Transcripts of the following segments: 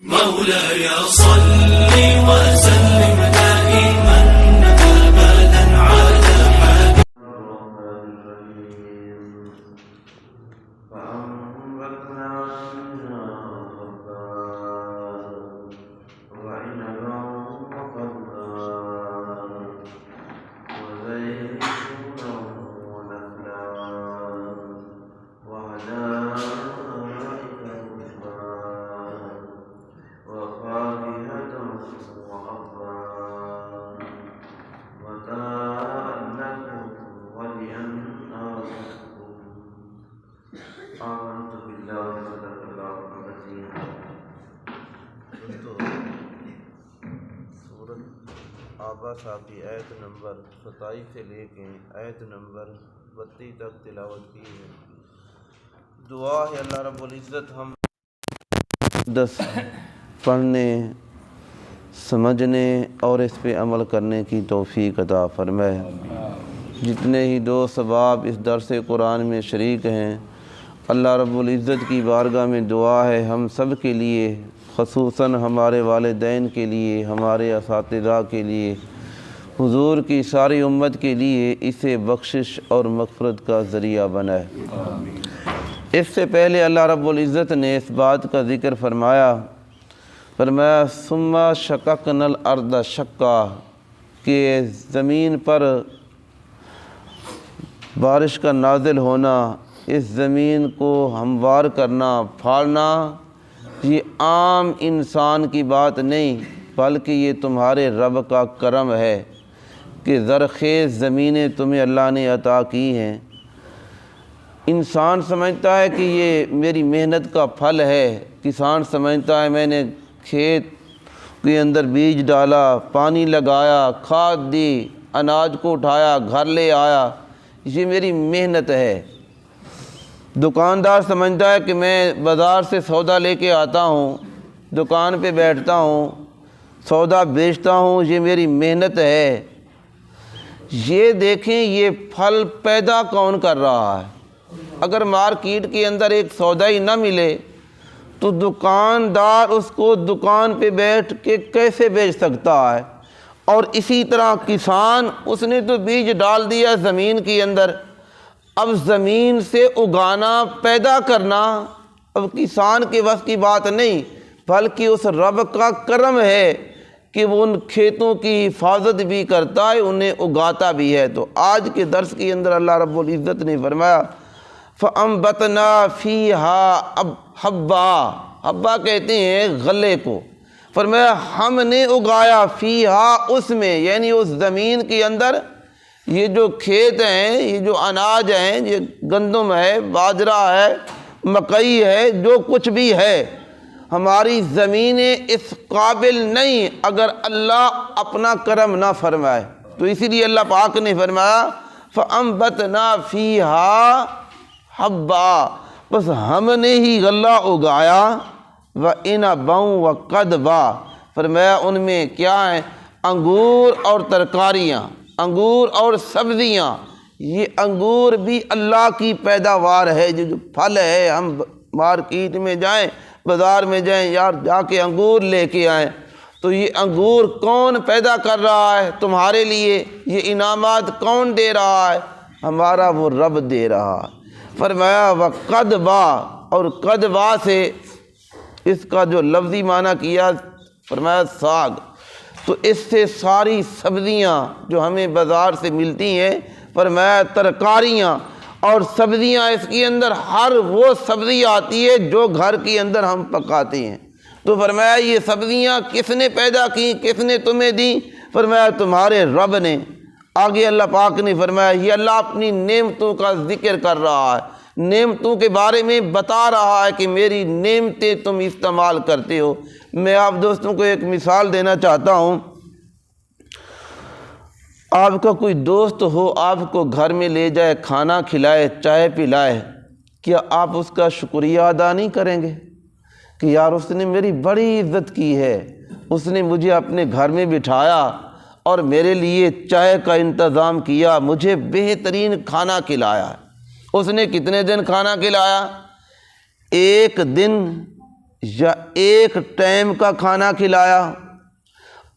مولاي صل وسلم دائما أبدا على آبا صاحب کی آیت نمبر 27 سے لے کے آیت نمبر 32 تک تلاوت کی ہے۔ دعا ہے اللہ رب العزت ہم پڑھنے، سمجھنے اور اس پہ عمل کرنے کی توفیق عطا فرمائے۔ جتنے ہی دوست احباب اس درس قرآن میں شریک ہیں، اللہ رب العزت کی بارگاہ میں دعا ہے ہم سب کے لیے، خصوصاً ہمارے والدین کے لیے، ہمارے اساتذہ کے لیے، حضور کی ساری امت کے لیے اسے بخشش اور مغفرت کا ذریعہ بنائے۔ اس سے پہلے اللہ رب العزت نے اس بات کا ذکر فرمایا ثم شققنا الارض شقا، کہ زمین پر بارش کا نازل ہونا، اس زمین کو ہموار کرنا، پھاڑنا، یہ عام انسان کی بات نہیں بلکہ یہ تمہارے رب کا کرم ہے کہ زرخیز زمینیں تمہیں اللہ نے عطا کی ہیں۔ انسان سمجھتا ہے کہ یہ میری محنت کا پھل ہے، کسان سمجھتا ہے میں نے کھیت کے اندر بیج ڈالا، پانی لگایا، کھاد دی، اناج کو اٹھایا، گھر لے آیا، یہ میری محنت ہے۔ دکاندار سمجھتا ہے کہ میں بازار سے سودا لے کے آتا ہوں، دکان پہ بیٹھتا ہوں، سودا بیچتا ہوں، یہ میری محنت ہے۔ یہ دیکھیں یہ پھل پیدا کون کر رہا ہے؟ اگر مارکیٹ کے اندر ایک سودا ہی نہ ملے تو دکاندار اس کو دکان پہ بیٹھ کے کیسے بیچ سکتا ہے؟ اور اسی طرح کسان، اس نے تو بیج ڈال دیا زمین کے اندر، اب زمین سے اگانا، پیدا کرنا اب کسان کے بس کی بات نہیں، بلکہ اس رب کا کرم ہے کہ وہ ان کھیتوں کی حفاظت بھی کرتا ہے، انہیں اگاتا بھی ہے۔ تو آج کے درس کے اندر اللہ رب العزت نے فرمایا فَأَنبَتْنَا فِيهَا حَبًّا، حبّا کہتے ہیں غلے کو، فرمایا ہم نے اگایا فیہا، اس میں یعنی اس زمین کے اندر، یہ جو کھیت ہیں، یہ جو اناج ہیں، یہ گندم ہے، باجرہ ہے، مکئی ہے، جو کچھ بھی ہے، ہماری زمینیں اس قابل نہیں اگر اللہ اپنا کرم نہ فرمائے۔ تو اسی لیے اللہ پاک نے فرمایا فَأَنبَتْنَا فِيهَا حَبًّا، بس ہم نے ہی غلہ اگایا، وَإِنَبًا وَقَضْبًا، فرمایا ان میں کیا ہیں؟ انگور اور ترکاریاں، انگور اور سبزیاں۔ یہ انگور بھی اللہ کی پیداوار ہے، جو پھل ہے، ہم مارکیٹ میں جائیں، بازار میں جائیں، یار جا کے انگور لے کے آئیں، تو یہ انگور کون پیدا کر رہا ہے تمہارے لیے؟ یہ انعامات کون دے رہا ہے؟ ہمارا وہ رب دے رہا ہے۔ فرمایا وَقَضْبًا، اور قضبہ سے اس کا جو لفظی معنی کیا، فرمایا ساگ، تو اس سے ساری سبزیاں جو ہمیں بازار سے ملتی ہیں، فرمایا ترکاریاں اور سبزیاں، اس کے اندر ہر وہ سبزی آتی ہے جو گھر کے اندر ہم پکاتے ہیں۔ تو فرمایا یہ سبزیاں کس نے پیدا کی، کس نے تمہیں دی؟ فرمایا تمہارے رب نے۔ آگے اللہ پاک نے فرمایا یہ اللہ اپنی نعمتوں کا ذکر کر رہا ہے، نعمتوں کے بارے میں بتا رہا ہے کہ میری نعمتیں تم استعمال کرتے ہو۔ میں آپ دوستوں کو ایک مثال دینا چاہتا ہوں۔ آپ کا کوئی دوست ہو، آپ کو گھر میں لے جائے، کھانا کھلائے، چائے پلائے، کیا آپ اس کا شکریہ ادا نہیں کریں گے کہ یار اس نے میری بڑی عزت کی ہے، اس نے مجھے اپنے گھر میں بٹھایا اور میرے لیے چائے کا انتظام کیا، مجھے بہترین کھانا کھلایا۔ اس نے کتنے دن کھانا کھلایا؟ ایک دن یا ایک ٹائم کا کھانا کھلایا؟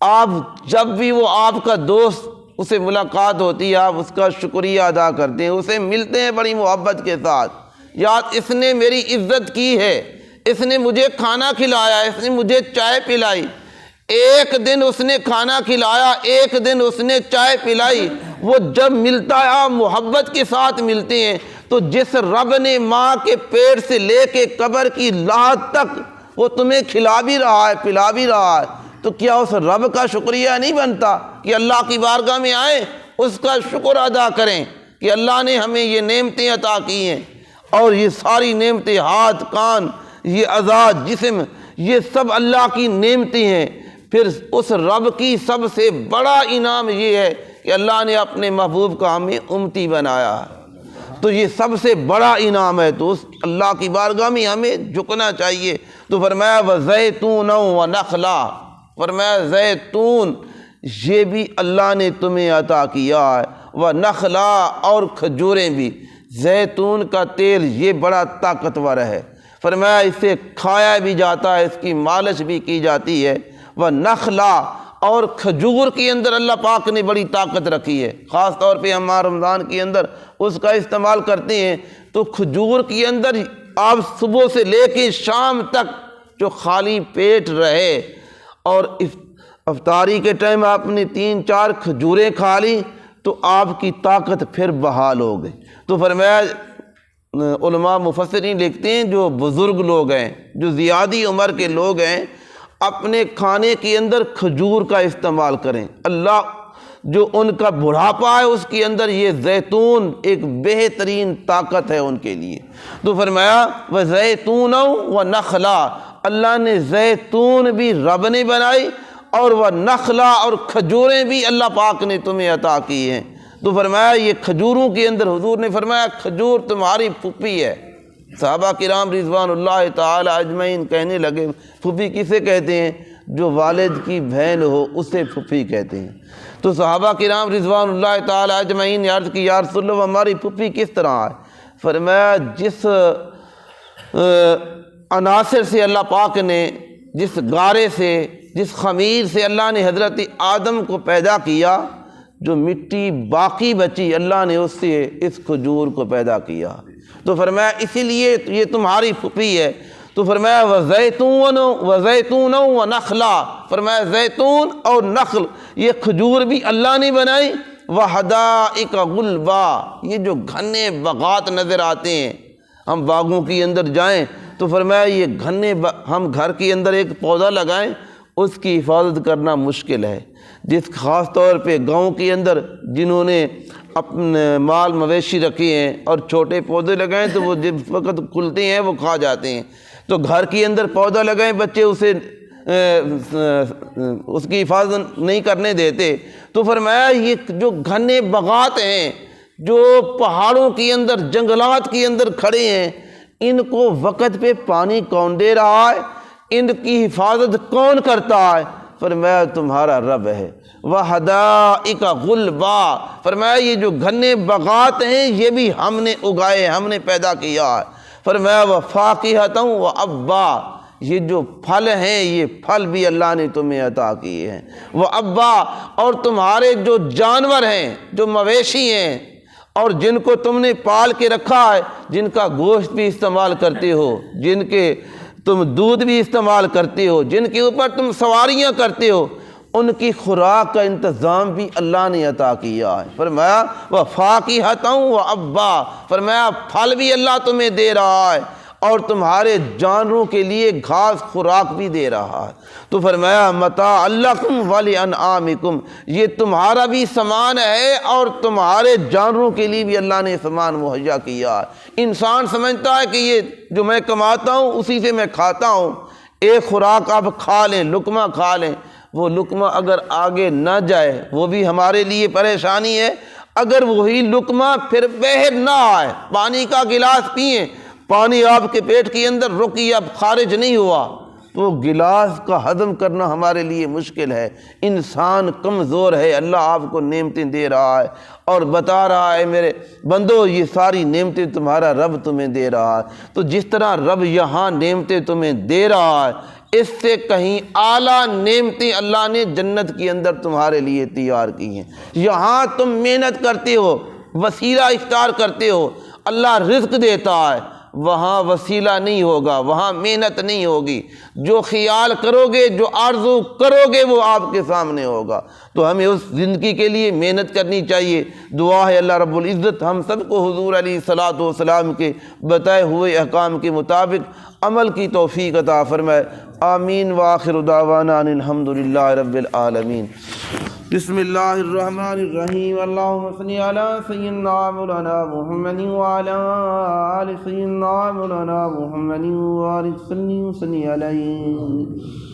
آپ جب بھی وہ آپ کا دوست اسے ملاقات ہوتی ہے آپ اس کا شکریہ ادا کرتے ہیں، اسے ملتے ہیں بڑی محبت کے ساتھ، یاد اس نے میری عزت کی ہے، اس نے مجھے کھانا کھلایا، اس نے مجھے چائے پلائی۔ ایک دن اس نے کھانا کھلایا، ایک دن اس نے چائے پلائی، وہ جب ملتا ہے آپ محبت کے ساتھ ملتے ہیں۔ تو جس رب نے ماں کے پیٹ سے لے کے قبر کی لحد تک وہ تمہیں کھلا بھی رہا ہے پلا بھی رہا ہے، تو کیا اس رب کا شکریہ نہیں بنتا کہ اللہ کی بارگاہ میں آئیں، اس کا شکر ادا کریں کہ اللہ نے ہمیں یہ نعمتیں عطا کی ہیں، اور یہ ساری نعمتیں، ہاتھ، کان، یہ اعضاء، جسم، یہ سب اللہ کی نعمتیں ہیں۔ پھر اس رب کی سب سے بڑا انعام یہ ہے کہ اللہ نے اپنے محبوب کا ہمیں امتی بنایا ہے، تو یہ سب سے بڑا انعام ہے، تو اس اللہ کی بارگاہ میں ہمیں جھکنا چاہیے۔ تو فرمایا وَزَيْتُونًا وَنَخْلًا، فرمایا زیتون یہ بھی اللہ نے تمہیں عطا کیا ہے، وَنَخْلًا، اور کھجوریں بھی۔ زیتون کا تیل یہ بڑا طاقتور ہے، فرمایا اسے کھایا بھی جاتا ہے، اس کی مالش بھی کی جاتی ہے۔ وَنَخْلًا، اور کھجور کے اندر اللہ پاک نے بڑی طاقت رکھی ہے، خاص طور پہ ہم رمضان کے اندر اس کا استعمال کرتے ہیں۔ تو کھجور کے اندر آپ صبح سے لے کے شام تک جو خالی پیٹ رہے اور افطاری کے ٹائم آپ نے 3-4 کھجوریں کھا لی تو آپ کی طاقت پھر بحال ہو گئی۔ تو فرمایا علماء مفسرین لکھتے ہیں جو بزرگ لوگ ہیں، جو زیادی عمر کے لوگ ہیں، اپنے کھانے کے اندر کھجور کا استعمال کریں۔ اللہ جو ان کا بڑھاپا ہے اس کے اندر یہ زیتون ایک بہترین طاقت ہے ان کے لیے۔ تو فرمایا وَزَيْتُونًا وَنَخْلًا، اللہ نے زیتون بھی رب نے بنائی، اور وَنَخْلًا، اور کھجوریں بھی اللہ پاک نے تمہیں عطا کی ہیں۔ تو فرمایا یہ کھجوروں کے اندر حضور نے فرمایا کھجور تمہاری پھوپھی ہے۔ صحابہ کرام رضوان اللہ تعالی اجمعین کہنے لگے پھوپھی کسے کہتے ہیں؟ جو والد کی بہن ہو اسے پھوپھی کہتے ہیں۔ تو صحابہ کرام رضوان اللہ تعالی اجمعین نے عرض کی یا رسول اللہ ہماری پھوپھی کس طرح ہے؟ فرمایا جس عناصر سے اللہ پاک نے، جس گارے سے، جس خمیر سے اللہ نے حضرت آدم کو پیدا کیا، جو مٹی باقی بچی اللہ نے اس سے اس کھجور کو پیدا کیا۔ تو فرمایا اسی لیے یہ تمہاری پھوپھی ہے۔ تو فرمایا وَزَيْتُونًا وَنَخْلًا، فرمایا زیتون اور نخل یہ کھجور بھی اللہ نے بنائی۔ وَحَدَائِقَ غُلْبًا، یہ جو گھنے باغات نظر آتے ہیں، ہم باغوں کے اندر جائیں تو فرمایا یہ گھنے ہم گھر کے اندر ایک پودا لگائیں اس کی حفاظت کرنا مشکل ہے، جس خاص طور پہ گاؤں کے اندر جنہوں نے اپنے مال مویشی رکھے ہیں اور چھوٹے پودے لگائیں تو وہ جس وقت کھلتے ہیں وہ کھا جاتے ہیں۔ تو گھر کے اندر پودا لگائیں، بچے اسے اس کی حفاظت نہیں کرنے دیتے۔ تو فرمایا یہ جو گھنے باغات ہیں، جو پہاڑوں کے اندر، جنگلات کے اندر کھڑے ہیں، ان کو وقت پہ پانی کون دے رہا ہے؟ ان کی حفاظت کون کرتا ہے؟ فرمایا تمہارا رب ہے۔ وَحَدَائِقَ غُلْبًا، فرمایا یہ جو گھنے باغات ہیں یہ بھی ہم نے اگائے، ہم نے پیدا کیا ہے۔ فرمایا وَفَاكِهَةً وَأَبًّا، یہ جو پھل ہیں یہ پھل بھی اللہ نے تمہیں عطا کیے ہیں۔ وَأَبًّا، اور تمہارے جو جانور ہیں، جو مویشی ہیں اور جن کو تم نے پال کے رکھا ہے، جن کا گوشت بھی استعمال کرتے ہو، جن کے تم دودھ بھی استعمال کرتے ہو، جن کے اوپر تم سواریاں کرتے ہو، ان کی خوراک کا انتظام بھی اللہ نے عطا کیا ہے۔ فرمایا وَفَاكِهَةً وَأَبًّا، فرمایا پھل بھی اللہ تمہیں دے رہا ہے اور تمہارے جانوروں کے لیے گھاس خوراک بھی دے رہا ہے۔ تو فرمایا متاعًا لَکُمْ وَلِأَنْعَامِکُمْ، یہ تمہارا بھی سامان ہے اور تمہارے جانوروں کے لیے بھی اللہ نے سامان مہیا کیا ہے۔ انسان سمجھتا ہے کہ یہ جو میں کماتا ہوں اسی سے میں کھاتا ہوں، ایک خوراک آپ کھا لیں، لقمہ کھا لیں، وہ لقمہ اگر آگے نہ جائے وہ بھی ہمارے لیے پریشانی ہے۔ اگر وہی لقمہ پھر باہر نہ آئے، پانی کا گلاس پئیں، پانی آپ کے پیٹ کے اندر رکی اب خارج نہیں ہوا، تو وہ گلاس کا ہضم کرنا ہمارے لیے مشکل ہے۔ انسان کمزور ہے، اللہ آپ کو نعمتیں دے رہا ہے اور بتا رہا ہے میرے بندو یہ ساری نعمتیں تمہارا رب تمہیں دے رہا ہے۔ تو جس طرح رب یہاں نعمتیں تمہیں دے رہا ہے، اس سے کہیں اعلیٰ نعمتیں اللہ نے جنت کے اندر تمہارے لیے تیار کی ہیں۔ یہاں تم محنت کرتے ہو، وسیلہ اختیار کرتے ہو، اللہ رزق دیتا ہے، وہاں وسیلہ نہیں ہوگا، وہاں محنت نہیں ہوگی۔ جو خیال کرو گے، جو آرزو کرو گے، وہ آپ کے سامنے ہوگا۔ تو ہمیں اس زندگی کے لیے محنت کرنی چاہیے۔ دعا ہے اللہ رب العزت ہم سب کو حضور علیہ الصلاۃ والسلام کے بتائے ہوئے احکام کے مطابق عمل کی توفیق عطا فرمائے۔ آمین وآخر دعوانا ان الحمد للہ رب العالمین۔ بسم اللہ الرحمن الرحیم۔ اللہم صل علی سیدنا مولانا محمد وعلی آل سیدنا مولانا محمد وبارک وسلم علیہ۔